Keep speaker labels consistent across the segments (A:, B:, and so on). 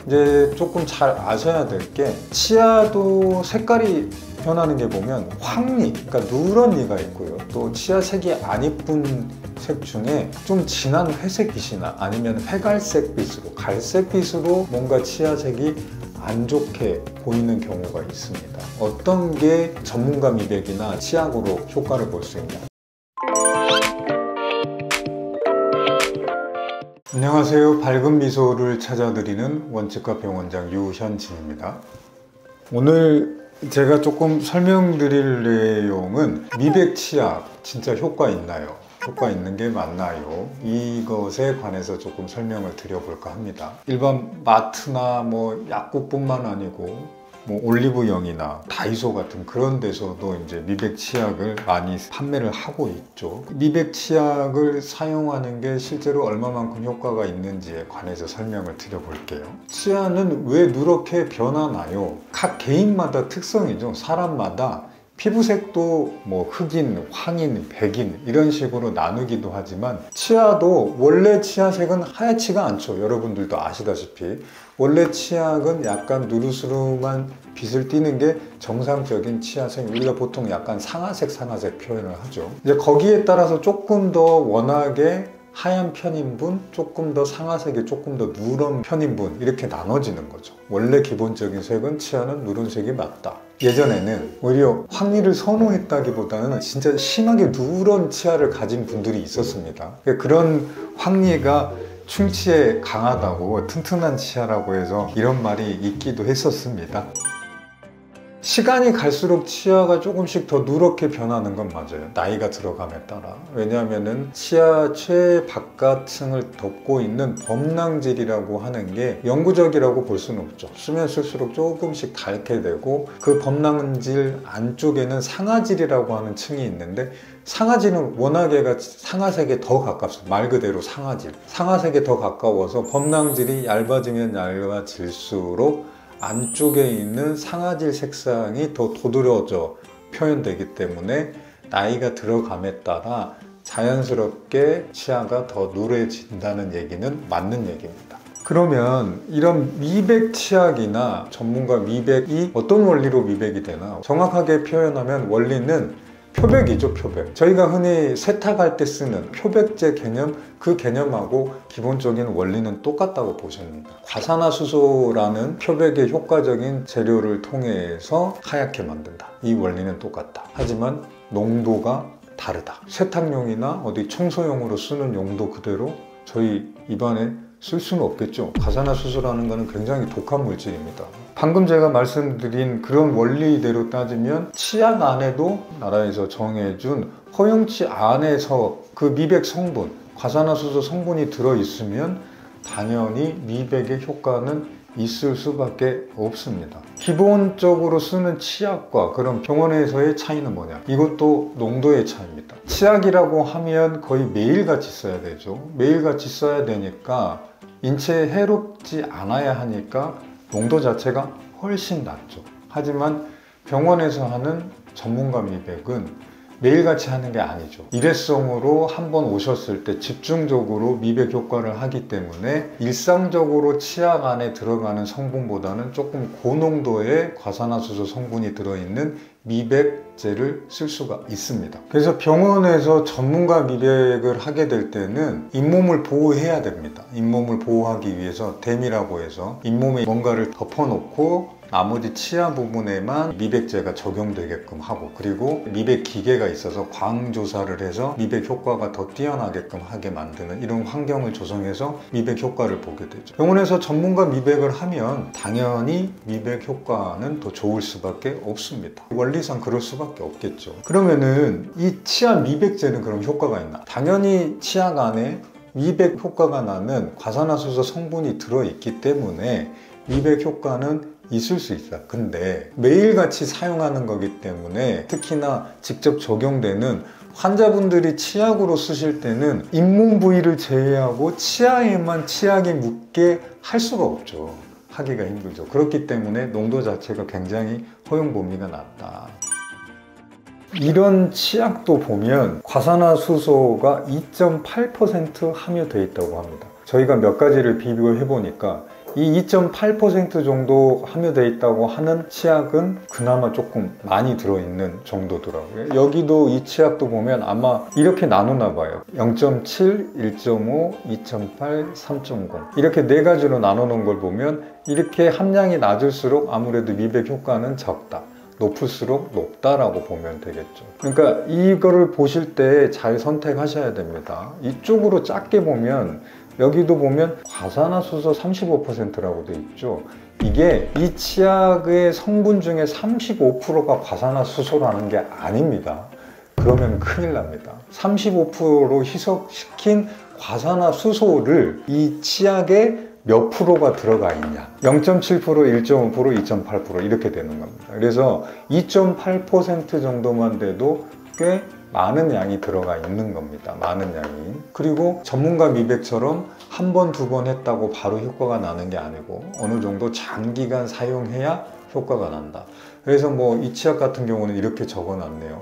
A: 이제 조금 잘 아셔야 될 게 치아도 색깔이 변하는 게 보면 황리, 그러니까 누런 리가 있고요. 또 치아색이 안 이쁜 색 중에 좀 진한 회색빛이나 아니면 회갈색빛으로, 갈색빛으로 뭔가 치아색이 안 좋게 보이는 경우가 있습니다. 어떤 게 전문가 미백이나 치약으로 효과를 볼 수 있냐? 안녕하세요. 밝은 미소를 찾아드리는 원치과 병원장 유현진입니다. 오늘 제가 조금 설명드릴 내용은 미백 치약 진짜 효과 있나요? 효과 있는 게 맞나요? 이것에 관해서 조금 설명을 드려볼까 합니다. 일반 마트나 약국뿐만 아니고 올리브영이나 다이소 같은 그런 데서도 이제 미백 치약을 많이 판매를 하고 있죠. 미백 치약을 사용하는 게 실제로 얼마만큼 효과가 있는지에 관해서 설명을 드려볼게요. 치아는 왜 누렇게 변하나요? 각 개인마다 특성이죠. 사람마다 피부색도 흑인, 황인, 백인 이런 식으로 나누기도 하지만 치아도 원래 치아색은 하얗지가 않죠. 여러분들도 아시다시피 원래 치약은 약간 누르스름한 빛을 띠는 게 정상적인 치아색, 우리가 보통 약간 상아색 표현을 하죠. 이제 거기에 따라서 조금 더 워낙에 하얀 편인 분, 조금 더 상아색이 조금 더 누런 편인 분 이렇게 나눠지는 거죠. 원래 기본적인 색은 치아는 누런색이 맞다. 예전에는 오히려 황리를 선호했다기보다는 진짜 심하게 누런 치아를 가진 분들이 있었습니다. 그런 황리가 충치에 강하다고 튼튼한 치아라고 해서 이런 말이 있기도 했었습니다. 시간이 갈수록 치아가 조금씩 더 누렇게 변하는 건 맞아요. 나이가 들어감에 따라. 왜냐하면 치아 최바깥층을 덮고 있는 범낭질이라고 하는 게 영구적이라고 볼 수는 없죠. 쓰면 쓸수록 조금씩 닳게 되고 그 범낭질 안쪽에는 상아질이라고 하는 층이 있는데 상아질은 워낙에 상아색에 더 가깝습니다. 말 그대로 상아질. 상아색에 더 가까워서 범낭질이 얇아지면 얇아질수록 안쪽에 있는 상아질 색상이 더 도드라져 표현되기 때문에 나이가 들어감에 따라 자연스럽게 치아가 더 누래진다는 얘기는 맞는 얘기입니다. 그러면 이런 미백 치약이나 전문가 미백이 어떤 원리로 미백이 되나? 정확하게 표현하면 원리는 표백이죠, 표백. 저희가 흔히 세탁할 때 쓰는 표백제 개념, 그 개념하고 기본적인 원리는 똑같다고 보시면 됩니다. 과산화수소라는 표백의 효과적인 재료를 통해서 하얗게 만든다. 이 원리는 똑같다. 하지만 농도가 다르다. 세탁용이나 어디 청소용으로 쓰는 용도 그대로 저희 입안에 쓸 수는 없겠죠. 과산화수소라는 것은 굉장히 독한 물질입니다. 방금 제가 말씀드린 그런 원리대로 따지면 치약 안에도 나라에서 정해준 허용치 안에서 그 미백 성분, 과산화수소 성분이 들어있으면 당연히 미백의 효과는 있을 수밖에 없습니다. 기본적으로 쓰는 치약과 그런 병원에서의 차이는 뭐냐? 이것도 농도의 차이입니다. 치약이라고 하면 거의 매일같이 써야 되죠. 매일같이 써야 되니까 인체에 해롭지 않아야 하니까 농도 자체가 훨씬 낮죠. 하지만 병원에서 하는 전문가 미백은 매일같이 하는 게 아니죠. 일회성으로 한번 오셨을 때 집중적으로 미백 효과를 하기 때문에 일상적으로 치약 안에 들어가는 성분보다는 조금 고농도의 과산화수소 성분이 들어있는 미백제를 쓸 수가 있습니다. 그래서 병원에서 전문가 미백을 하게 될 때는 잇몸을 보호해야 됩니다. 잇몸을 보호하기 위해서 댐이라고 해서 잇몸에 뭔가를 덮어놓고 나머지 치아 부분에만 미백제가 적용되게끔 하고, 그리고 미백 기계가 있어서 광조사를 해서 미백 효과가 더 뛰어나게끔 하게 만드는 이런 환경을 조성해서 미백 효과를 보게 되죠. 병원에서 전문가 미백을 하면 당연히 미백 효과는 더 좋을 수밖에 없습니다. 원리상 그럴 수밖에 없겠죠. 그러면은 이 치아 미백제는 그럼 효과가 있나? 당연히 치약 안에 미백 효과가 나는 과산화수소 성분이 들어있기 때문에 미백 효과는 있을 수 있어. 근데 매일같이 사용하는 거기 때문에 특히나 직접 적용되는 환자분들이 치약으로 쓰실 때는 잇몸 부위를 제외하고 치아에만 치약이 묻게 할 수가 없죠. 하기가 힘들죠. 그렇기 때문에 농도 자체가 굉장히 허용 범위가 낮다. 이런 치약도 보면 과산화수소가 2.8% 함유되어 있다고 합니다. 저희가 몇 가지를 비교해 보니까 이 2.8% 정도 함유되어 있다고 하는 치약은 그나마 조금 많이 들어있는 정도더라고요. 여기도 이 치약도 보면 아마 이렇게 나누나 봐요. 0.7, 1.5, 2.8, 3.0 이렇게 네 가지로 나누는 걸 보면 이렇게 함량이 낮을수록 아무래도 미백 효과는 적다, 높을수록 높다라고 보면 되겠죠. 그러니까 이거를 보실 때 잘 선택하셔야 됩니다. 이쪽으로 작게 보면 여기도 보면 과산화수소 35%라고 되어 있죠. 이게 이 치약의 성분 중에 35%가 과산화수소라는 게 아닙니다. 그러면 큰일 납니다. 35%로 희석시킨 과산화수소를 이 치약에 몇 프로가 들어가 있냐, 0.7%, 1.5%, 2.8% 이렇게 되는 겁니다. 그래서 2.8% 정도만 돼도 꽤 많은 양이 들어가 있는 겁니다. 많은 양이. 그리고 전문가 미백처럼 한 번, 두 번 했다고 바로 효과가 나는 게 아니고 어느 정도 장기간 사용해야 효과가 난다. 그래서 뭐 이 치약 같은 경우는 이렇게 적어놨네요.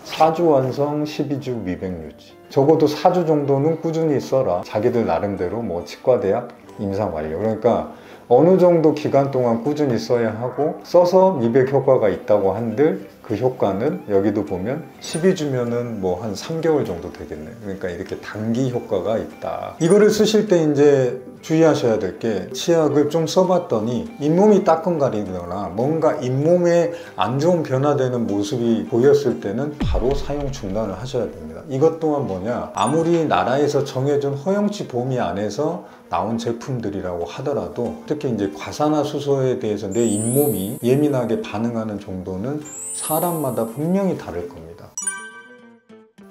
A: 4주 완성, 12주 미백 유지. 적어도 4주 정도는 꾸준히 써라. 자기들 나름대로 뭐 치과대학 임상 완료. 그러니까 어느 정도 기간 동안 꾸준히 써야 하고, 써서 미백 효과가 있다고 한들 그 효과는 여기도 보면 12주면은 뭐 한 3개월 정도 되겠네. 그러니까 이렇게 단기 효과가 있다. 이거를 쓰실 때 이제 주의하셔야 될 게, 치약을 좀 써봤더니 잇몸이 따끔거리거나 뭔가 잇몸에 안 좋은 변화되는 모습이 보였을 때는 바로 사용 중단을 하셔야 됩니다. 이것 또한 뭐냐, 아무리 나라에서 정해준 허용치 범위 안에서 나온 제품들이라고 하더라도 특히 이제 과산화수소에 대해서 내 잇몸이 예민하게 반응하는 정도는 사람마다 분명히 다를 겁니다.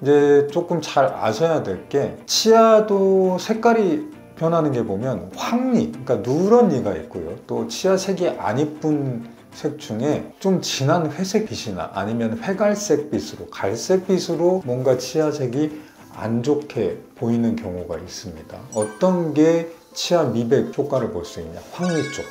A: 이제 조금 잘 아셔야 될 게, 치아도 색깔이 변하는 게 보면 황리, 그러니까 누런이가 있고요. 또 치아색이 안 이쁜 색 중에 좀 진한 회색빛이나 아니면 회갈색빛으로, 갈색빛으로 뭔가 치아색이 안 좋게 보이는 경우가 있습니다. 어떤 게 치아 미백 효과를 볼 수 있냐? 황리 쪽.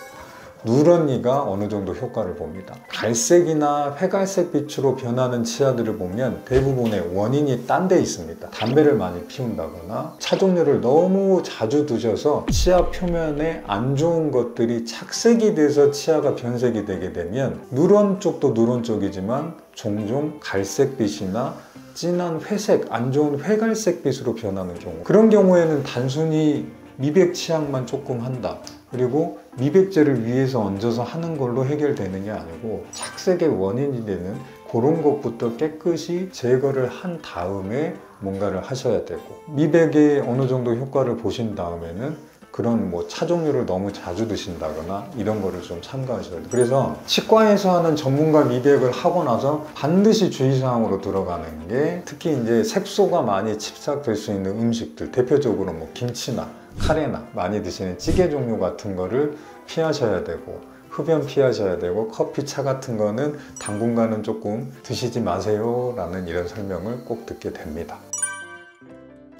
A: 누런이가 어느 정도 효과를 봅니다. 갈색이나 회갈색 빛으로 변하는 치아들을 보면 대부분의 원인이 딴 데 있습니다. 담배를 많이 피운다거나 차 종류를 너무 자주 드셔서 치아 표면에 안 좋은 것들이 착색이 돼서 치아가 변색이 되게 되면, 누런 쪽도 누런 쪽이지만 종종 갈색빛이나 진한 회색, 안 좋은 회갈색 빛으로 변하는 경우, 그런 경우에는 단순히 미백 치약만 조금 한다, 그리고 미백제를 위에서 얹어서 하는 걸로 해결되는 게 아니고 착색의 원인이 되는 그런 것부터 깨끗이 제거를 한 다음에 뭔가를 하셔야 되고, 미백에 어느 정도 효과를 보신 다음에는 그런 뭐 차 종류를 너무 자주 드신다거나 이런 거를 좀 참고하셔야 돼요. 그래서 치과에서 하는 전문가 미백을 하고 나서 반드시 주의사항으로 들어가는 게, 특히 이제 색소가 많이 집착될 수 있는 음식들, 대표적으로 뭐 김치나 카레나 많이 드시는 찌개 종류 같은 거를 피하셔야 되고, 흡연 피하셔야 되고, 커피, 차 같은 거는 당분간은 조금 드시지 마세요 라는 이런 설명을 꼭 듣게 됩니다.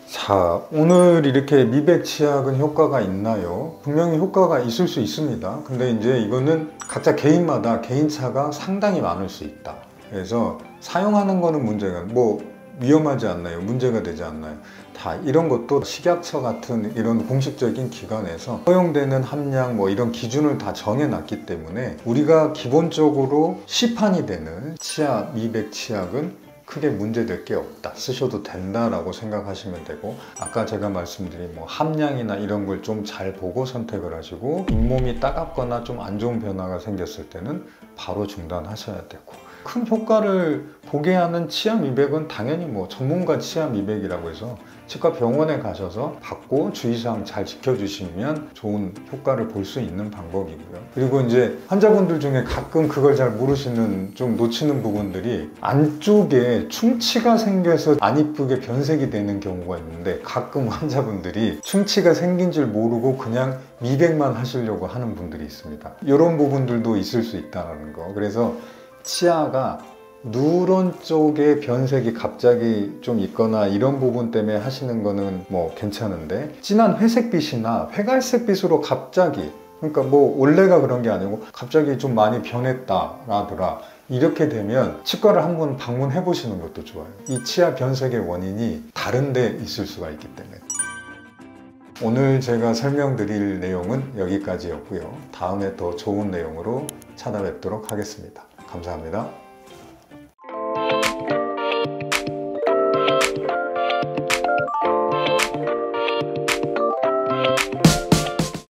A: 자, 오늘 이렇게 미백 치약은 효과가 있나요? 분명히 효과가 있을 수 있습니다. 근데 이제 이거는 각자 개인마다 개인차가 상당히 많을 수 있다. 그래서 사용하는 거는 문제가 뭐 위험하지 않나요? 문제가 되지 않나요? 다 이런 것도 식약처 같은 이런 공식적인 기관에서 허용되는 함량 뭐 이런 기준을 다 정해놨기 때문에 우리가 기본적으로 시판이 되는 치아 미백 치약은 크게 문제될 게 없다, 쓰셔도 된다라고 생각하시면 되고, 아까 제가 말씀드린 뭐 함량이나 이런 걸 좀 잘 보고 선택을 하시고, 잇몸이 따갑거나 좀 안 좋은 변화가 생겼을 때는 바로 중단하셔야 되고, 큰 효과를 보게 하는 치아 미백은 당연히 뭐 전문가 치아 미백이라고 해서 치과 병원에 가셔서 받고 주의사항 잘 지켜주시면 좋은 효과를 볼 수 있는 방법이고요. 그리고 이제 환자분들 중에 가끔 그걸 잘 모르시는, 좀 놓치는 부분들이, 안쪽에 충치가 생겨서 안 이쁘게 변색이 되는 경우가 있는데, 가끔 환자분들이 충치가 생긴 줄 모르고 그냥 미백만 하시려고 하는 분들이 있습니다. 이런 부분들도 있을 수 있다는 거. 그래서 치아가 누런 쪽에 변색이 갑자기 좀 있거나 이런 부분 때문에 하시는 거는 뭐 괜찮은데, 진한 회색빛이나 회갈색빛으로 갑자기, 그러니까 뭐 원래가 그런 게 아니고 갑자기 좀 많이 변했다라더라, 이렇게 되면 치과를 한번 방문해 보시는 것도 좋아요. 이 치아 변색의 원인이 다른 데 있을 수가 있기 때문에. 오늘 제가 설명드릴 내용은 여기까지였고요. 다음에 더 좋은 내용으로 찾아뵙도록 하겠습니다. 감사합니다.